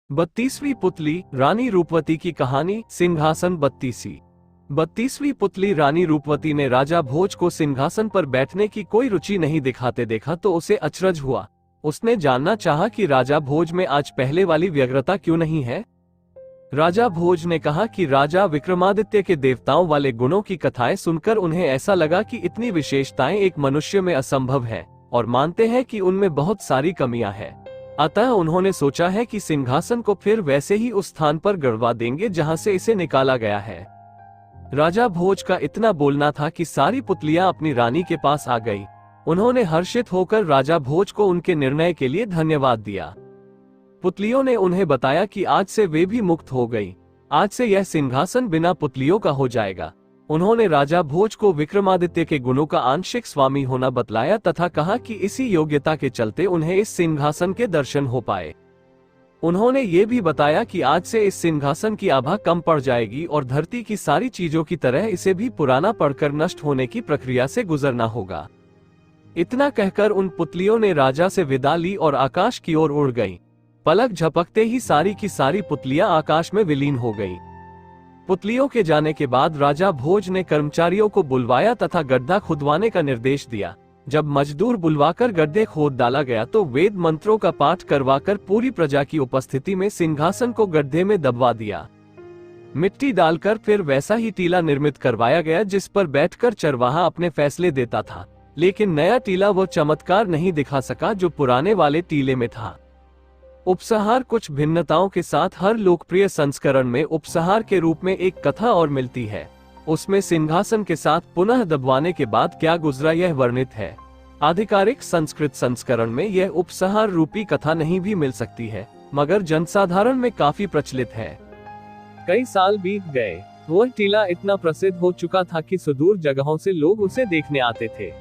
32वीं पुतली रानी रूपवती की कहानी। सिंहासन 32वीं पुतली रानी रूपवती ने राजा भोज को सिंहासन पर बैठने की कोई रुचि नहीं दिखाते देखा तो उसे अचरज हुआ। उसने जानना चाहा कि राजा भोज में आज पहले वाली व्यग्रता क्यों नहीं है। राजा भोज ने कहा कि राजा विक्रमादित्य के देवताओं वाले गुणों की कथाएं सुनकर उन्हें ऐसा लगा कि इतनी विशेषताएं एक मनुष्य में असंभव है और मानते हैं कि उनमें बहुत सारी कमियां हैं। अतः उन्होंने सोचा है कि सिंहासन को फिर वैसे ही उस स्थान पर गड़वा देंगे जहां से इसे निकाला गया है। राजा भोज का इतना बोलना था कि सारी पुतलियां अपनी रानी के पास आ गई। उन्होंने हर्षित होकर राजा भोज को उनके निर्णय के लिए धन्यवाद दिया। पुतलियों ने उन्हें बताया कि आज से वे भी मुक्त हो गई। आज से यह सिंहासन बिना पुतलियों का हो जाएगा। उन्होंने राजा भोज को विक्रमादित्य के गुणों का आंशिक स्वामी होना बतलाया तथा कहा कि इसी योग्यता के चलते उन्हें इस सिंहासन के दर्शन हो पाए। उन्होंने ये भी बताया कि आज से इस सिंहासन की आभा कम पड़ जाएगी और धरती की सारी चीजों की तरह इसे भी पुराना पड़कर नष्ट होने की प्रक्रिया से गुजरना होगा। इतना कहकर उन पुतलियों ने राजा से विदा ली और आकाश की ओर उड़ गईं। पलक झपकते ही सारी की सारी पुतलियां आकाश में विलीन हो गईं। पुतलियों के जाने के बाद राजा भोज ने कर्मचारियों को बुलवाया तथा गड्ढा खुदवाने का निर्देश दिया। जब मजदूर बुलवाकर गड्ढे खोद डाला गया तो वेद मंत्रों का पाठ करवाकर पूरी प्रजा की उपस्थिति में सिंहासन को गड्ढे में दबवा दिया। मिट्टी डालकर फिर वैसा ही टीला निर्मित करवाया गया जिस पर बैठकर चरवाहा अपने फैसले देता था, लेकिन नया टीला वो चमत्कार नहीं दिखा सका जो पुराने वाले टीले में था। उपसंहार कुछ भिन्नताओं के साथ हर लोकप्रिय संस्करण में उपसंहार के रूप में एक कथा और मिलती है। उसमें सिंहासन के साथ पुनः दबवाने के बाद क्या गुजरा यह वर्णित है। आधिकारिक संस्कृत संस्करण में यह उपसंहार रूपी कथा नहीं भी मिल सकती है, मगर जनसाधारण में काफी प्रचलित है। कई साल बीत गए। वह टीला इतना प्रसिद्ध हो चुका था कि सुदूर जगहों से लोग उसे देखने आते थे।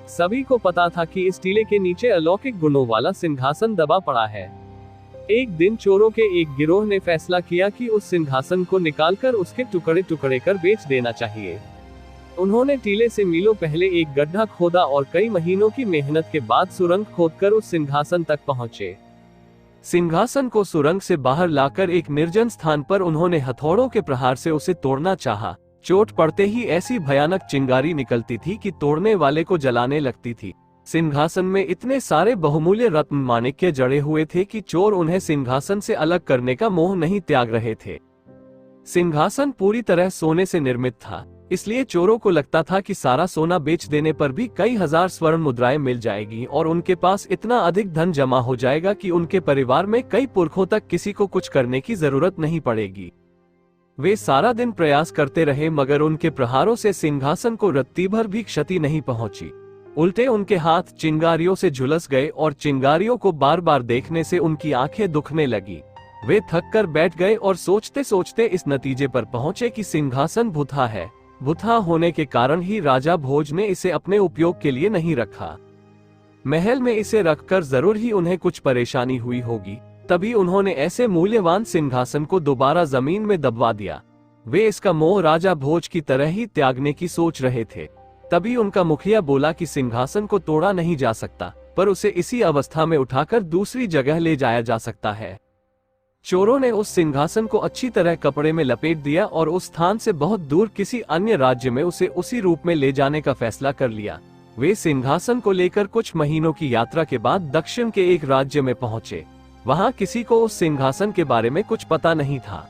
सभी को पता था कि इस टीले के नीचे अलौकिक गुणों वाला सिंहासन दबा पड़ा है। एक दिन चोरों के एक गिरोह ने फैसला किया कि उस सिंहासन को निकालकर उसके टुकड़े टुकड़े कर बेच देना चाहिए। उन्होंने टीले से मीलों पहले एक गड्ढा खोदा और कई महीनों की मेहनत के बाद सुरंग खोदकर उस सिंहासन तक पहुंचे। सिंहासन को सुरंग से बाहर लाकर एक निर्जन स्थान पर उन्होंने हथौड़ों के प्रहार से उसे तोड़ना चाहा। चोट पड़ते ही ऐसी भयानक चिंगारी निकलती थी कि तोड़ने वाले को जलाने लगती थी। सिंहासन में इतने सारे बहुमूल्य रत्न माणिक्य जड़े हुए थे कि चोर उन्हें सिंहासन से अलग करने का मोह नहीं त्याग रहे थे। सिंहासन पूरी तरह सोने से निर्मित था, इसलिए चोरों को लगता था कि सारा सोना बेच देने पर भी कई हजार स्वर्ण मुद्राएं मिल जाएगी और उनके पास इतना अधिक धन जमा हो जाएगा कि उनके परिवार में कई पुरखों तक किसी को कुछ करने की जरूरत नहीं पड़ेगी। वे सारा दिन प्रयास करते रहे मगर उनके प्रहारों से सिंहासन को रत्ती भर भी क्षति नहीं पहुंची। उल्टे उनके हाथ चिंगारियों से झुलस गए और चिंगारियों को बार बार देखने से उनकी आंखें दुखने लगी। वे थक कर बैठ गए और सोचते सोचते इस नतीजे पर पहुंचे कि सिंहासन भुतहा है। भुतहा होने के कारण ही राजा भोज ने इसे अपने उपयोग के लिए नहीं रखा। महल में इसे रखकर जरूर ही उन्हें कुछ परेशानी हुई होगी, तभी उन्होंने ऐसे मूल्यवान सिंहासन को दोबारा जमीन में दबवा दिया। वे इसका मोह राजा भोज की तरह ही त्यागने की सोच रहे थे। तभी उनका मुखिया बोला कि सिंहासन को तोड़ा नहीं जा सकता, पर उसे इसी अवस्था में उठाकर दूसरी जगह ले जाया जा सकता है। चोरों ने उस सिंहासन को अच्छी तरह कपड़े में लपेट दिया और उस स्थान से बहुत दूर किसी अन्य राज्य में उसे उसी रूप में ले जाने का फैसला कर लिया। वे सिंहासन को लेकर कुछ महीनों की यात्रा के बाद दक्षिण के एक राज्य में पहुंचे। वहां किसी को उस सिंहासन के बारे में कुछ पता नहीं था।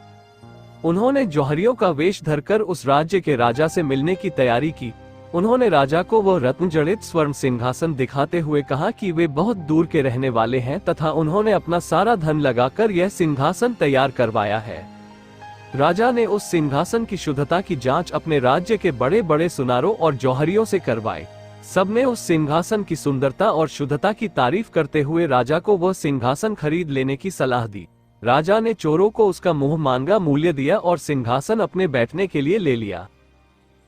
उन्होंने जौहरियों का वेश धरकर उस राज्य के राजा से मिलने की तैयारी की। उन्होंने राजा को वह रत्न जड़ित स्वर्ण सिंहासन दिखाते हुए कहा कि वे बहुत दूर के रहने वाले हैं तथा उन्होंने अपना सारा धन लगाकर यह सिंहासन तैयार करवाया है। राजा ने उस सिंहासन की शुद्धता की जांच अपने राज्य के बड़े बड़े सुनारों और जौहरियों से करवाई। सबने उस सिंहासन की सुंदरता और शुद्धता की तारीफ करते हुए राजा को वह सिंहासन खरीद लेने की सलाह दी। राजा ने चोरों को उसका मुंह मांगा मूल्य दिया और सिंहासन अपने बैठने के लिए ले लिया।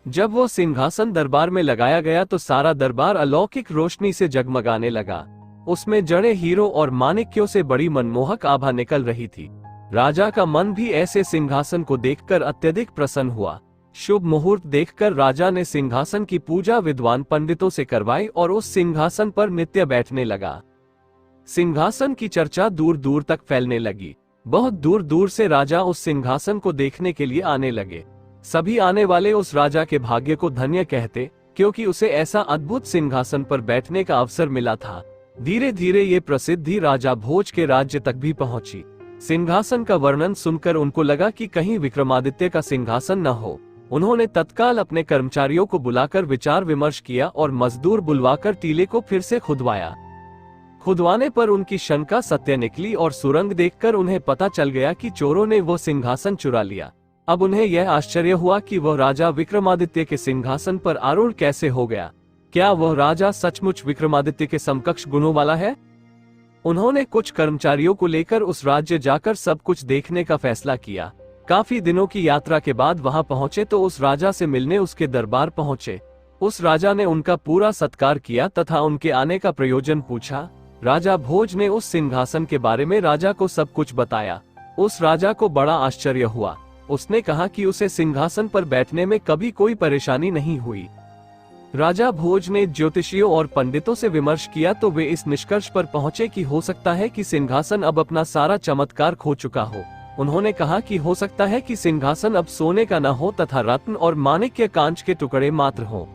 जब वो सिंहासन दरबार में लगाया गया तो सारा दरबार अलौकिक रोशनी से जगमगाने लगा। उसमें जड़े हीरों और माणिक्यों से बड़ी मनमोहक आभा निकल रही थी। राजा का मन भी ऐसे सिंहासन को देखकर अत्यधिक प्रसन्न हुआ। शुभ मुहूर्त देखकर राजा ने सिंहासन की पूजा विद्वान पंडितों से करवाई और उस सिंहासन पर नित्य बैठने लगा। सिंहासन की चर्चा दूर दूर तक फैलने लगी। बहुत दूर दूर से राजा उस सिंहासन को देखने के लिए आने लगे। सभी आने वाले उस राजा के भाग्य को धन्य कहते, क्योंकि उसे ऐसा अद्भुत सिंहासन पर बैठने का अवसर मिला था। धीरे धीरे ये प्रसिद्धि राजा भोज के राज्य तक भी पहुंची। सिंहासन का वर्णन सुनकर उनको लगा कि कहीं विक्रमादित्य का सिंहासन न हो। उन्होंने तत्काल अपने कर्मचारियों को बुलाकर विचार विमर्श किया और मजदूर बुलवाकर टीले को फिर से खुदवाया। खुदवाने पर उनकी शंका सत्य निकली और सुरंग देखकर उन्हें पता चल गया कि चोरों ने वो सिंहासन चुरा लिया। अब उन्हें यह आश्चर्य हुआ कि वह राजा विक्रमादित्य के सिंहासन पर आरूढ़ कैसे हो गया। क्या वह राजा सचमुच विक्रमादित्य के समकक्ष गुणों वाला है? उन्होंने कुछ कर्मचारियों को लेकर उस राज्य जाकर सब कुछ देखने का फैसला किया। काफी दिनों की यात्रा के बाद वहां पहुंचे तो उस राजा से मिलने उसके दरबार पहुंचे। उस राजा ने उनका पूरा सत्कार किया तथा उनके आने का प्रयोजन पूछा। राजा भोज ने उस सिंहासन के बारे में राजा को सब कुछ बताया। उस राजा को बड़ा आश्चर्य हुआ। उसने कहा कि उसे सिंहासन पर बैठने में कभी कोई परेशानी नहीं हुई। राजा भोज ने ज्योतिषियों और पंडितों से विमर्श किया तो वे इस निष्कर्ष पर पहुंचे कि हो सकता है कि सिंहासन अब अपना सारा चमत्कार खो चुका हो। उन्होंने कहा कि हो सकता है कि सिंहासन अब सोने का न हो तथा रत्न और माणिक्य कांच के टुकड़े मात्र हों।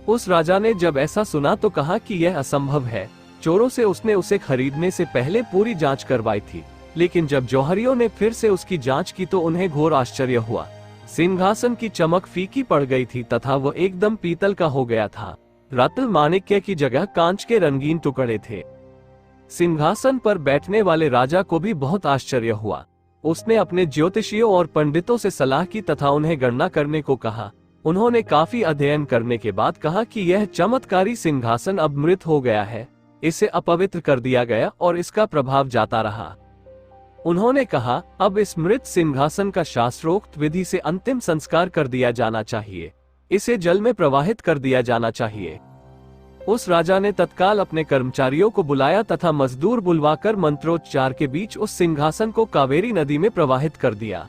उस राजा ने जब ऐसा सुना तो कहा कि यह असंभव है। चोरों से उसने उसे खरीदने से पहले पूरी जांच करवाई थी, लेकिन जब जौहरियों ने फिर से उसकी जांच की तो उन्हें घोर आश्चर्य हुआ। सिंहासन की चमक फीकी पड़ गई थी तथा वह एकदम पीतल का हो गया था। रत्न माणिक्य की जगह कांच के रंगीन टुकड़े थे। सिंहासन पर बैठने वाले राजा को भी बहुत आश्चर्य हुआ। उसने अपने ज्योतिषियों और पंडितों से सलाह की तथा उन्हें गणना करने को कहा। उन्होंने काफी अध्ययन करने के बाद कहा कि यह चमत्कारी सिंहासन अब मृत हो गया है। इसे अपवित्र कर दिया गया और इसका प्रभाव जाता रहा। उन्होंने कहा, अब इस मृत सिंहासन का शास्त्रोक्त विधि से अंतिम संस्कार कर दिया जाना चाहिए। इसे जल में प्रवाहित कर दिया जाना चाहिए। उस राजा ने तत्काल अपने कर्मचारियों को बुलाया तथा मजदूर बुलवाकर मंत्रोच्चार के बीच उस सिंहासन को कावेरी नदी में प्रवाहित कर दिया।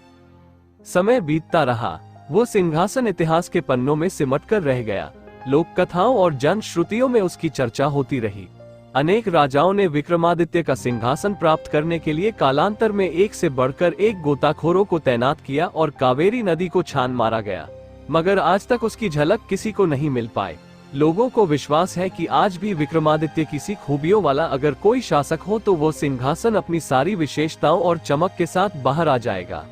समय बीतता रहा। वो सिंहासन इतिहास के पन्नों में सिमटकर रह गया। लोक कथाओं और जन श्रुतियों में उसकी चर्चा होती रही। अनेक राजाओं ने विक्रमादित्य का सिंहासन प्राप्त करने के लिए कालांतर में एक से बढ़कर एक गोताखोरों को तैनात किया और कावेरी नदी को छान मारा गया, मगर आज तक उसकी झलक किसी को नहीं मिल पाई। लोगों को विश्वास है कि आज भी विक्रमादित्य किसी खूबियों वाला अगर कोई शासक हो तो वो सिंहासन अपनी सारी विशेषताओं और चमक के साथ बाहर आ जाएगा।